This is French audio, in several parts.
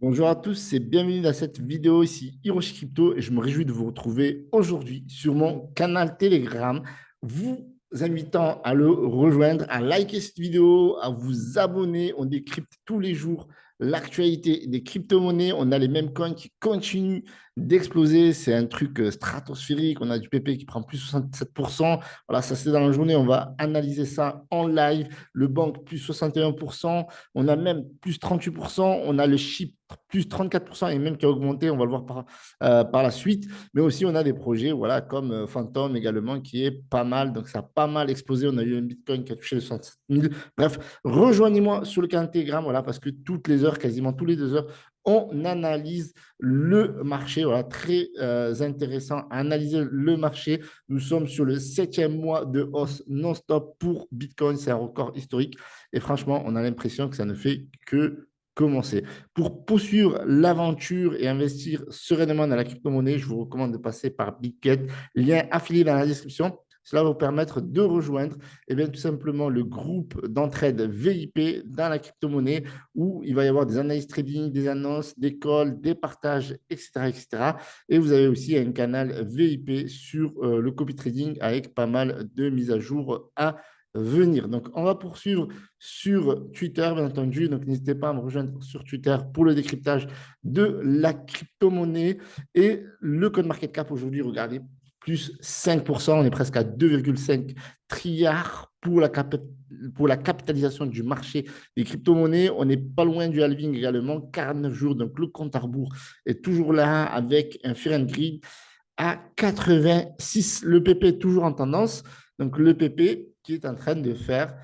Bonjour à tous et bienvenue dans cette vidéo ici Hiroshi Crypto et je me réjouis de vous retrouver aujourd'hui sur mon canal Telegram, vous invitant à le rejoindre, à liker cette vidéo, à vous abonner. On décrypte tous les jours l'actualité des crypto-monnaies. On a les mêmes coins qui continuent d'exploser. C'est un truc stratosphérique. On a du PP qui prend plus 67%. Voilà, ça c'est dans la journée. On va analyser ça en live. Le banque plus 61%. On a même plus 38%. On a le chip plus 34% et même qui a augmenté, on va le voir par la suite. Mais aussi, on a des projets voilà, comme Phantom également, qui est pas mal. Donc, ça a pas mal explosé. On a eu un Bitcoin qui a touché les 67 000. Bref, rejoignez-moi sur le canal Telegram, voilà, parce que toutes les heures, quasiment tous les 2 heures, on analyse le marché. Voilà, très intéressant à analyser le marché. Nous sommes sur le 7e mois de hausse non-stop pour Bitcoin. C'est un record historique. Et franchement, on a l'impression que ça ne fait que commencer. Pour poursuivre l'aventure et investir sereinement dans la crypto-monnaie, je vous recommande de passer par Bitget, lien affilié dans la description. Cela va vous permettre de rejoindre bien, tout simplement le groupe d'entraide VIP dans la crypto-monnaie où il va y avoir des analyses trading, des annonces, des calls, des partages, etc., etc. Et vous avez aussi un canal VIP sur le copy trading avec pas mal de mises à jour à venir. Donc, on va poursuivre sur Twitter, bien entendu. Donc, n'hésitez pas à me rejoindre sur Twitter pour le décryptage de la crypto-monnaie. Et le code market cap aujourd'hui, regardez, plus 5%. On est presque à 2,5 trilliards pour la capitalisation du marché des crypto-monnaies. On n'est pas loin du halving également, 49 jours. Donc, le compte à rebours est toujours là avec un Fear and Greed à 86. Le PP est toujours en tendance. Donc, le PP qui est en train de faire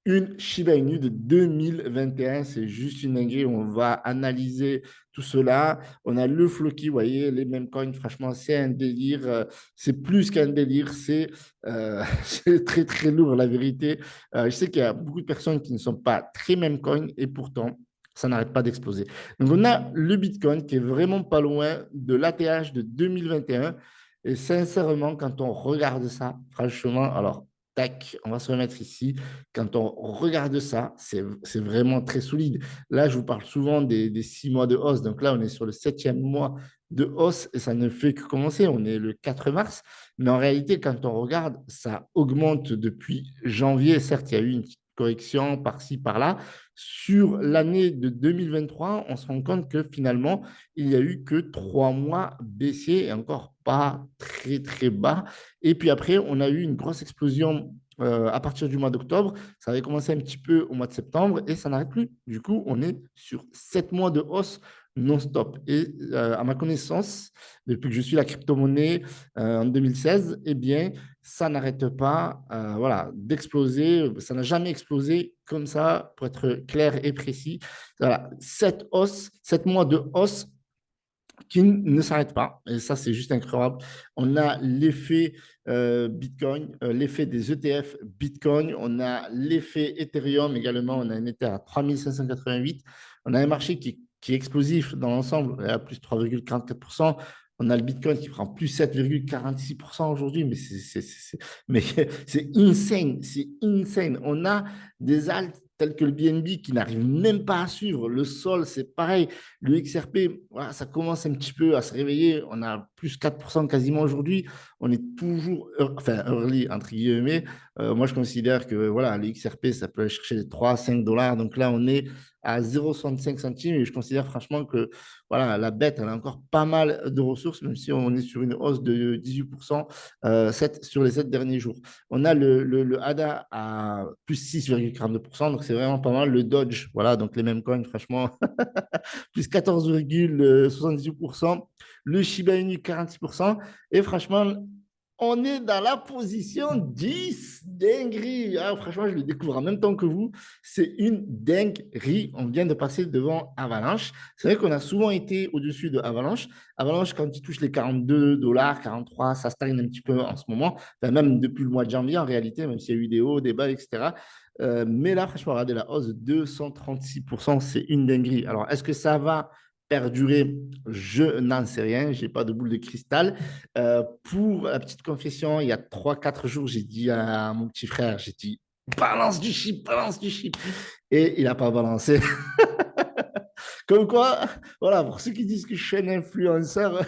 une Shiba Inu de 2021. C'est juste une dinguerie. On va analyser tout cela. On a le Floki, vous voyez, les mêmes coins. Franchement, c'est un délire. C'est plus qu'un délire. C'est très, très lourd, la vérité. Je sais qu'il y a beaucoup de personnes qui ne sont pas très même coin et pourtant, ça n'arrête pas d'exploser. Donc, on a le Bitcoin qui est vraiment pas loin de l'ATH de 2021. Et sincèrement, quand on regarde ça, franchement, alors, tac, on va se remettre ici. Quand on regarde ça, c'est vraiment très solide. Là, je vous parle souvent des 6 mois de hausse. Donc là, on est sur le 7e mois de hausse et ça ne fait que commencer. On est le 4 mars. Mais en réalité, quand on regarde, ça augmente depuis janvier. Certes, il y a eu une petite correction par-ci, par-là. Sur l'année de 2023, on se rend compte que finalement, il n'y a eu que 3 mois baissiers et encore pas très, très bas. Et puis après, on a eu une grosse explosion à partir du mois d'octobre. Ça avait commencé un petit peu au mois de septembre et ça n'arrête plus. Du coup, on est sur 7 mois de hausse non-stop. Et à ma connaissance, depuis que je suis la crypto-monnaie en 2016, eh bien, ça n'arrête pas voilà, d'exploser. Ça n'a jamais explosé comme ça, pour être clair et précis. Voilà, 7 mois de hausse qui ne s'arrête pas. Et ça, c'est juste incroyable. On a l'effet Bitcoin, l'effet des ETF Bitcoin, on a l'effet Ethereum également. On a un Ether à 3588. On a un marché qui est explosif dans l'ensemble, à plus 3,44%. On a le Bitcoin qui prend plus 7,46% aujourd'hui, mais mais c'est insane, c'est insane. On a des alts tels que le BNB qui n'arrive même pas à suivre. Le sol, c'est pareil. Le XRP, voilà, ça commence un petit peu à se réveiller. On a plus 4% quasiment aujourd'hui. On est toujours, enfin, early, entre guillemets. Moi, je considère que voilà, le XRP, ça peut aller chercher les 3 5 dollars. Donc là, on est à 0,65 centimes. Et je considère franchement que voilà, la bête, elle a encore pas mal de ressources, même si on est sur une hausse de 18% sur les 7 derniers jours. On a le ADA à plus 6,42%. Donc c'est vraiment pas mal. Le Dodge, voilà, donc les mêmes coins, franchement plus 14,78%. Le Shiba Inu, 46%. Et franchement, on est dans la position 10. Dinguerie. Ah, franchement, je le découvre en même temps que vous. C'est une dinguerie. On vient de passer devant Avalanche. C'est vrai qu'on a souvent été au-dessus de Avalanche. Avalanche, quand il touche les 42 dollars, 43, ça stagne un petit peu en ce moment. Enfin, même depuis le mois de janvier, en réalité, même s'il y a eu des hauts, des bas, etc. Mais là, franchement, regardez la hausse de 236%, c'est une dinguerie. Alors, est-ce que ça va perdurer? Je n'en sais rien, je n'ai pas de boule de cristal. Pour la petite confession, il y a 3 4 jours, j'ai dit à mon petit frère, j'ai dit, balance du chip, balance du chip. Et il n'a pas balancé. Comme quoi, voilà, pour ceux qui disent que je suis un influenceur,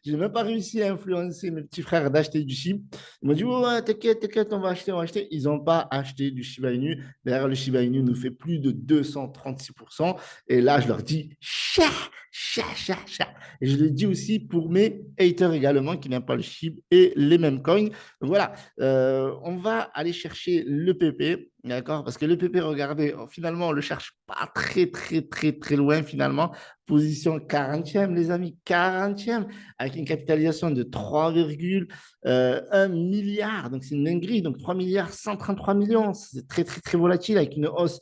je n'ai même pas réussi à influencer mes petits frères d'acheter du Shiba. Ils m'ont dit, ouais, ouais, t'inquiète, t'inquiète, on va acheter, on va acheter. Ils n'ont pas acheté du Shiba Inu. D'ailleurs, le Shiba Inu nous fait plus de 236%. Et là, je leur dis, cher, cher, cher, cher. Et je le dis aussi pour mes haters également qui n'aiment pas le Shiba et les mêmes coins. Donc voilà, on va aller chercher le PP. D'accord? Parce que le PP, regardez, finalement, on ne le cherche pas très, très, très, très loin, finalement. Position 40e, les amis, 40e, avec une capitalisation de 3,1 milliards. Donc, c'est une dinguerie. Donc, 3 milliards, 133 millions. C'est très, très, très volatile, avec une hausse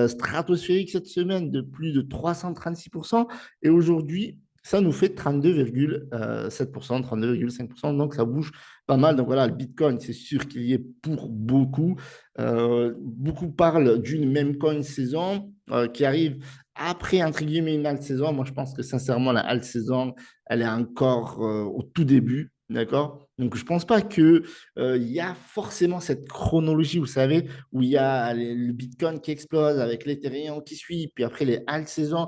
stratosphérique cette semaine de plus de 336%. Et aujourd'hui, ça nous fait 32,7%, 32,5%. Donc, ça bouge pas mal. Donc, voilà, le Bitcoin, c'est sûr qu'il y est pour beaucoup. Beaucoup parlent d'une même coin saison qui arrive après, entre guillemets, une halte saison. Moi, je pense que sincèrement, la halte saison, elle est encore au tout début. D'accord? Donc, je ne pense pas qu'il y a forcément cette chronologie, vous savez, où il y a le Bitcoin qui explose avec l'Ethereum qui suit, puis après les alt saisons,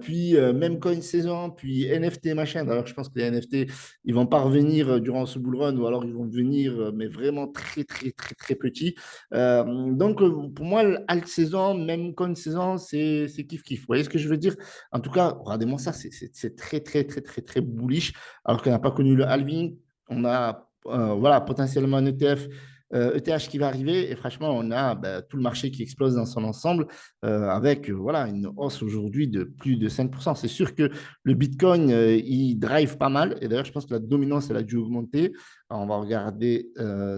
puis même coin saison, puis NFT machin. Alors, je pense que les NFT, ils ne vont pas revenir durant ce bull run, ou alors ils vont venir, mais vraiment très, très, très, très petits. Donc, pour moi, alt saison, même coin saison, c'est kiff-kiff. Vous voyez ce que je veux dire? En tout cas, regardez-moi ça, c'est très, très, très, très, très bullish, alors qu'on n'a pas connu le halving. On a voilà, potentiellement un ETF, ETH qui va arriver et franchement, on a tout le marché qui explose dans son ensemble avec voilà, une hausse aujourd'hui de plus de 5%. C'est sûr que le Bitcoin, il drive pas mal et d'ailleurs, je pense que la dominance, elle a dû augmenter. Alors, on va regarder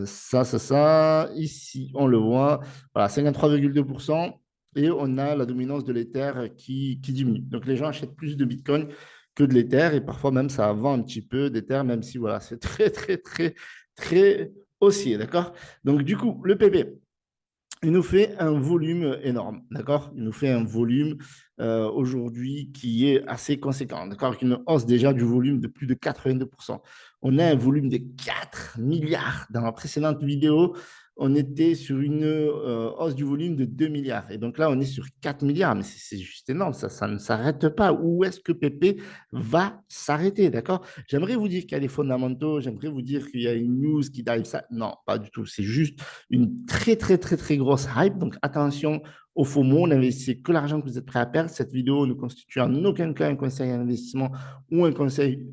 ça. Ici, on le voit, voilà, 53,2%. Et on a la dominance de l'Ether qui diminue. Donc, les gens achètent plus de Bitcoin que de l'Ether et parfois même ça vend un petit peu d'Ether, même si voilà, c'est très, très, très, très haussier, d'accord? Donc, du coup, le PP, il nous fait un volume énorme, d'accord? Il nous fait un volume aujourd'hui qui est assez conséquent, d'accord? Avec une hausse déjà du volume de plus de 82%. On a un volume de 4 milliards. Dans la précédente vidéo, on était sur une hausse du volume de 2 milliards. Et donc là, on est sur 4 milliards. Mais c'est juste énorme, ça ne s'arrête pas. Où est-ce que PP va s'arrêter, d'accord? J'aimerais vous dire qu'il y a des fondamentaux, j'aimerais vous dire qu'il y a une news qui drive ça. Non, pas du tout. C'est juste une très, très, très, très grosse hype. Donc, attention au faux mot. N'investissez que l'argent que vous êtes prêt à perdre. Cette vidéo ne constitue en aucun cas un conseil d'investissement ou un conseil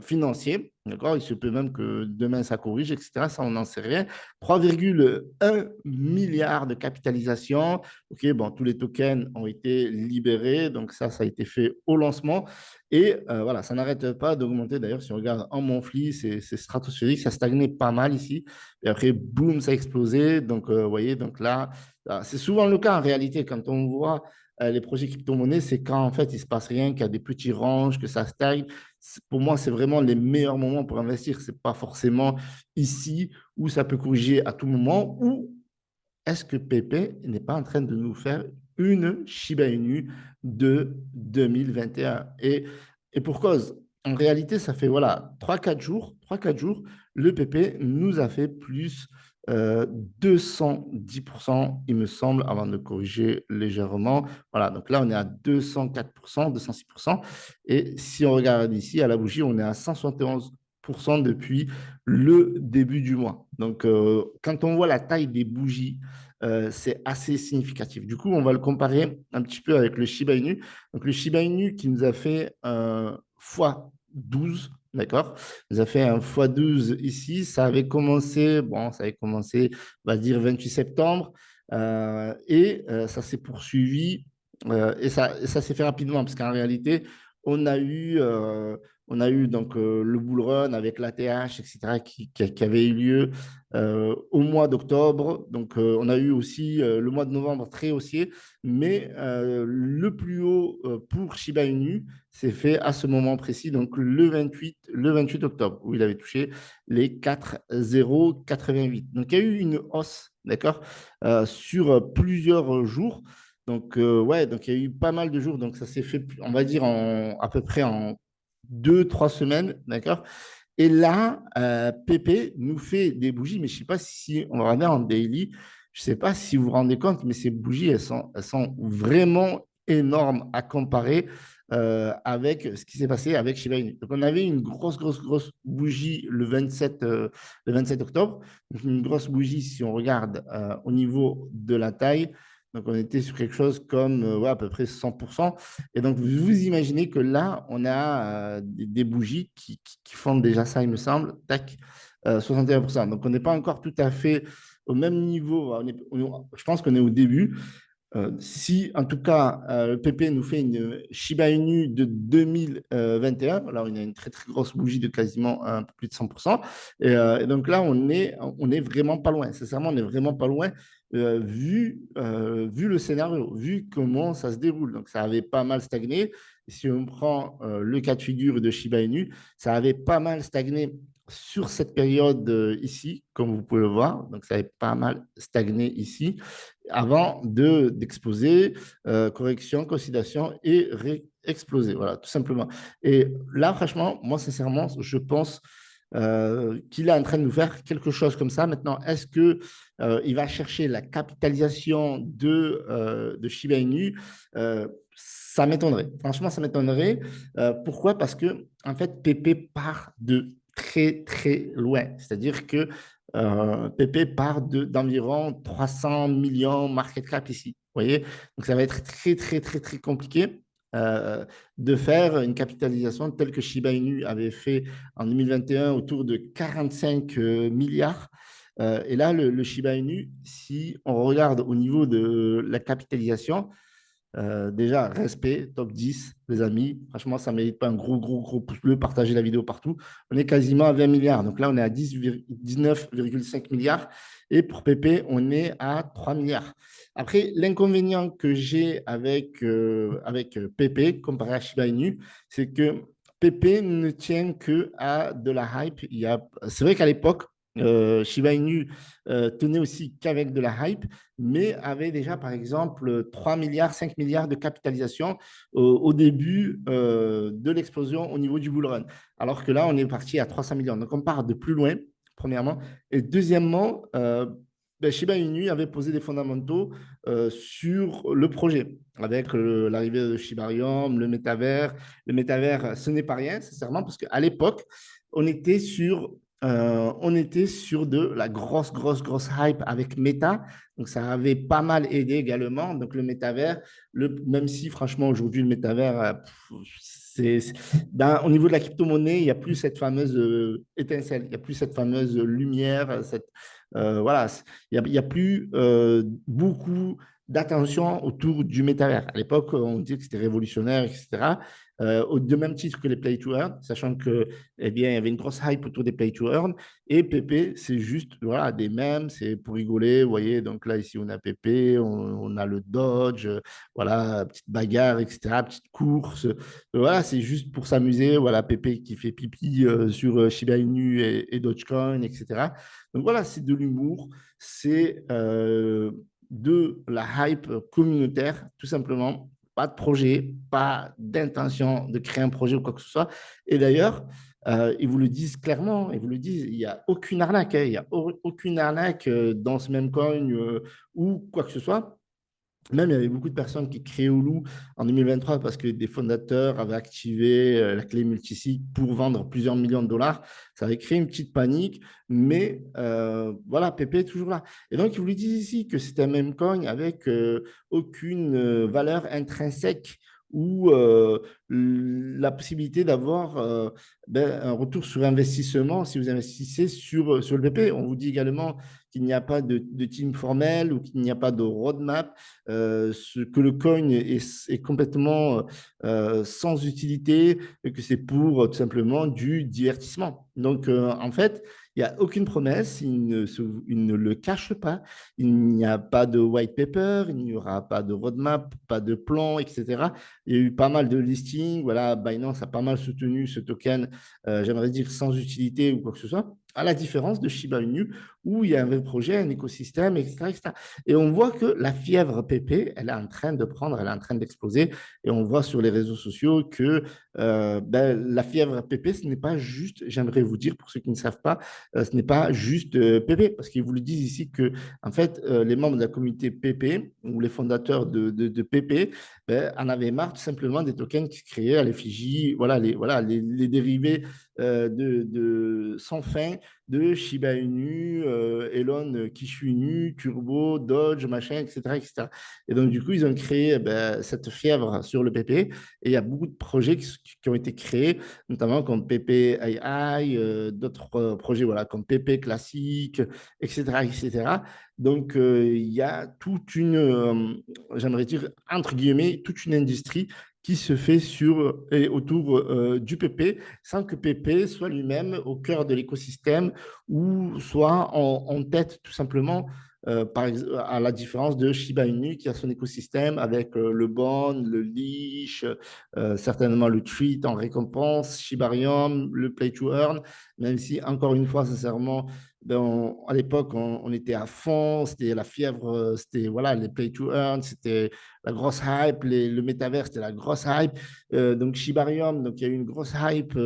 financier. D'accord? Il se peut même que demain, ça corrige, etc. Ça, on n'en sait rien. 3,1 milliards de capitalisation. OK, bon, tous les tokens ont été libérés. Donc, ça a été fait au lancement. Et voilà, ça n'arrête pas d'augmenter. D'ailleurs, si on regarde en monthly, c'est stratosphérique. Ça stagnait pas mal ici. Et après, boum, ça a explosé. Donc, vous voyez, donc là, c'est souvent le cas en réalité quand on voit les projets crypto-monnaies, c'est quand en fait il ne se passe rien, qu'il y a des petits ranges, que ça stagne. Pour moi, c'est vraiment les meilleurs moments pour investir. Ce n'est pas forcément ici où ça peut corriger à tout moment. Ou est-ce que Pepe n'est pas en train de nous faire une Shiba Inu de 2021? Et pour cause, en réalité, ça fait voilà, 3-4 jours, le PP nous a fait plus 210%, il me semble, avant de corriger légèrement. Voilà, donc là, on est à 204%, 206%. Et si on regarde ici, à la bougie, on est à 171% depuis le début du mois. Donc, quand on voit la taille des bougies, c'est assez significatif. Du coup, on va le comparer un petit peu avec le Shiba Inu. Donc, le Shiba Inu qui nous a fait x12, d'accord? Nous a fait un x12 ici. Ça avait commencé, on va dire, 28 septembre. Ça s'est poursuivi et ça s'est fait rapidement parce qu'en réalité, on a eu, euh, on a eu donc le bull run avec l'ATH, etc., qui avait eu lieu au mois d'octobre. Donc, on a eu aussi le mois de novembre très haussier, mais le plus haut pour Shiba Inu s'est fait à ce moment précis, donc le 28 octobre, où il avait touché les 4,088. Donc, il y a eu une hausse, d'accord, sur plusieurs jours. Donc, ouais, donc il y a eu pas mal de jours. Donc, ça s'est fait, on va dire, à peu près en 2, 3 semaines, d'accord? Et là, Pépé nous fait des bougies, mais je ne sais pas si on va regarder en daily, je ne sais pas si vous vous rendez compte, mais ces bougies, elles sont vraiment énorme à comparer avec ce qui s'est passé avec Shiba Inu. Donc, on avait une grosse bougie le 27 octobre. Donc, une grosse bougie, si on regarde au niveau de la taille. Donc, on était sur quelque chose comme ouais, à peu près 100%. Et donc, vous imaginez que là, on a des bougies qui font déjà ça, il me semble, tac, 61%. Donc, on n'est pas encore tout à fait au même niveau. Je pense qu'on est au début. Si, en tout cas, le PP nous fait une Shiba Inu de 2021, alors il a une très grosse bougie de quasiment un peu plus de 100%. Et donc là, on est vraiment pas loin. Sincèrement, on est vraiment pas loin vu le scénario, vu comment ça se déroule. Donc, ça avait pas mal stagné. Si on prend le cas de figure de Shiba Inu, ça avait pas mal stagné sur cette période ici, comme vous pouvez le voir. Donc, ça avait pas mal stagné ici avant d'exploser, correction, consolidation et réexploser. Voilà, tout simplement. Et là, franchement, moi, sincèrement, je pense qu'il est en train de nous faire quelque chose comme ça. Maintenant, est-ce que il va chercher la capitalisation de Shiba Inu? Ça m'étonnerait. Franchement, ça m'étonnerait. Pourquoi? Parce que, en fait, PP part de très loin. C'est-à-dire que PP part d'environ 300 millions market cap ici. Vous voyez? Donc, ça va être très compliqué euh, de faire une capitalisation telle que Shiba Inu avait fait en 2021 autour de 45 milliards. Et là, le Shiba Inu, si on regarde au niveau de la capitalisation, déjà, respect, top 10, les amis. Franchement, ça ne mérite pas un gros pouce bleu. Partagez la vidéo partout. On est quasiment à 20 milliards. Donc là, on est à 19,5 milliards. Et pour PP, on est à 3 milliards. Après, l'inconvénient que j'ai avec PP comparé à Shiba Inu, c'est que PP ne tient que à de la hype. C'est vrai qu'à l'époque, Shiba Inu tenait aussi qu'avec de la hype, mais avait déjà, par exemple, 3 milliards, 5 milliards de capitalisation au début de l'explosion au niveau du bull run. Alors que là, on est parti à 300 millions. Donc, on part de plus loin, premièrement. Et deuxièmement, Shiba Inu avait posé des fondamentaux sur le projet, avec l'arrivée de Shibarium, le métavers. Le métavers, ce n'est pas rien, sincèrement, parce qu'à l'époque, on était sur de la grosse hype avec Meta. Donc, ça avait pas mal aidé également. Donc, le métavers, même si franchement, aujourd'hui, le métavers, au niveau de la crypto-monnaie, il n'y a plus cette fameuse étincelle, il n'y a plus cette fameuse lumière, voilà, il y a plus beaucoup d'attention autour du métavers. À l'époque, on disait que c'était révolutionnaire, etc. De même titre que les play to earn, sachant que, eh bien, il y avait une grosse hype autour des play to earn. Et PP, c'est juste voilà, des mèmes, c'est pour rigoler. Vous voyez, donc là, ici, on a PP, on a le Dodge, voilà, petite bagarre, etc., petite course. Voilà, c'est juste pour s'amuser. Voilà, PP qui fait pipi sur Shiba Inu et Dogecoin, etc. Donc voilà, c'est de l'humour, c'est de la hype communautaire, tout simplement. Pas de projet, pas d'intention de créer un projet ou quoi que ce soit. Et d'ailleurs, ils vous le disent clairement, ils vous le disent, il n'y a aucune arnaque, hein, il n'y a aucune arnaque dans ce même coin ou quoi que ce soit. Même, il y avait beaucoup de personnes qui créaient Hulu en 2023 parce que des fondateurs avaient activé la clé multisig pour vendre plusieurs millions de dollars. Ça avait créé une petite panique, mais voilà, Pépé est toujours là. Et donc, ils vous le disent ici que c'est un même coin avec aucune valeur intrinsèque ou la possibilité d'avoir un retour sur investissement si vous investissez sur le BP. On vous dit également qu'il n'y a pas de team formel ou qu'il n'y a pas de roadmap, que le coin est complètement sans utilité, et que c'est pour tout simplement du divertissement. Donc, en fait, il n'y a aucune promesse, il ne le cache pas, il n'y a pas de white paper, il n'y aura pas de roadmap, pas de plan, etc. Il y a eu pas mal de listings, voilà, Binance a pas mal soutenu ce token, j'aimerais dire sans utilité ou quoi que ce soit. à la différence de Shiba Inu, où il y a un vrai projet, un écosystème, etc., etc. Et on voit que la fièvre PP, elle est en train de prendre, elle est en train d'exploser. Et on voit sur les réseaux sociaux que la fièvre PP, ce n'est pas juste, j'aimerais vous dire, pour ceux qui ne savent pas, ce n'est pas juste PP, parce qu'ils vous le disent ici que, en fait, les membres de la communauté PP, ou les fondateurs de PP, en avaient marre tout simplement des tokens qui se créaient à l'effigie, les dérivés sans fin de Shiba Inu, Elon Kishu Inu, Turbo, Doge, machin, etc., etc. Et donc, du coup, ils ont créé cette fièvre sur le PP. Et il y a beaucoup de projets qui ont été créés, notamment comme PP AI, d'autres projets voilà, comme PP classique, etc., etc. Donc, il y a toute une, j'aimerais dire, entre guillemets, toute une industrie qui se fait sur et autour du PP, sans que PP soit lui-même au cœur de l'écosystème ou soit en tête tout simplement, à la différence de Shiba Inu qui a son écosystème avec le bond, le leash, certainement le treat en récompense, Shibarium, le play to earn, même si encore une fois, sincèrement, à l'époque, on était à fond, c'était la fièvre, c'était voilà, les play to earn, c'était la grosse hype, le métavers, c'était la grosse hype. Donc Shibarium, donc il y a eu une grosse hype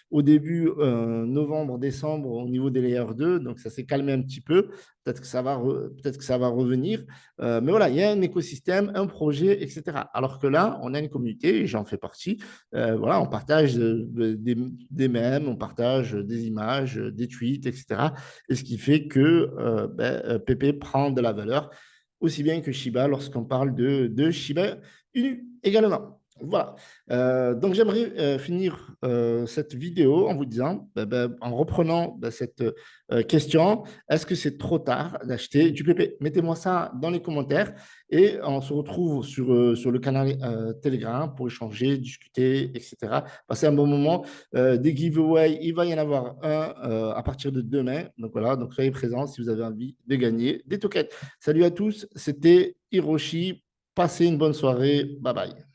au début, novembre, décembre, au niveau des layers 2, donc ça s'est calmé un petit peu. Peut-être que ça va revenir. Mais voilà, il y a un écosystème, un projet, etc. Alors que là, on a une communauté, j'en fais partie. Voilà, on partage des mèmes, on partage des images, des tweets, etc. Et ce qui fait que PP prend de la valeur aussi bien que Shiba lorsqu'on parle de Shiba Inu également. Voilà. Donc, j'aimerais finir cette vidéo en vous disant, en reprenant cette question, est-ce que c'est trop tard d'acheter du PP? Mettez-moi ça dans les commentaires et on se retrouve sur le canal Telegram pour échanger, discuter, etc. Passer un bon moment. Des giveaways, il va y en avoir un à partir de demain. Donc voilà, donc soyez présents si vous avez envie de gagner des tokens. Salut à tous, c'était Hiroshi. Passez une bonne soirée. Bye bye.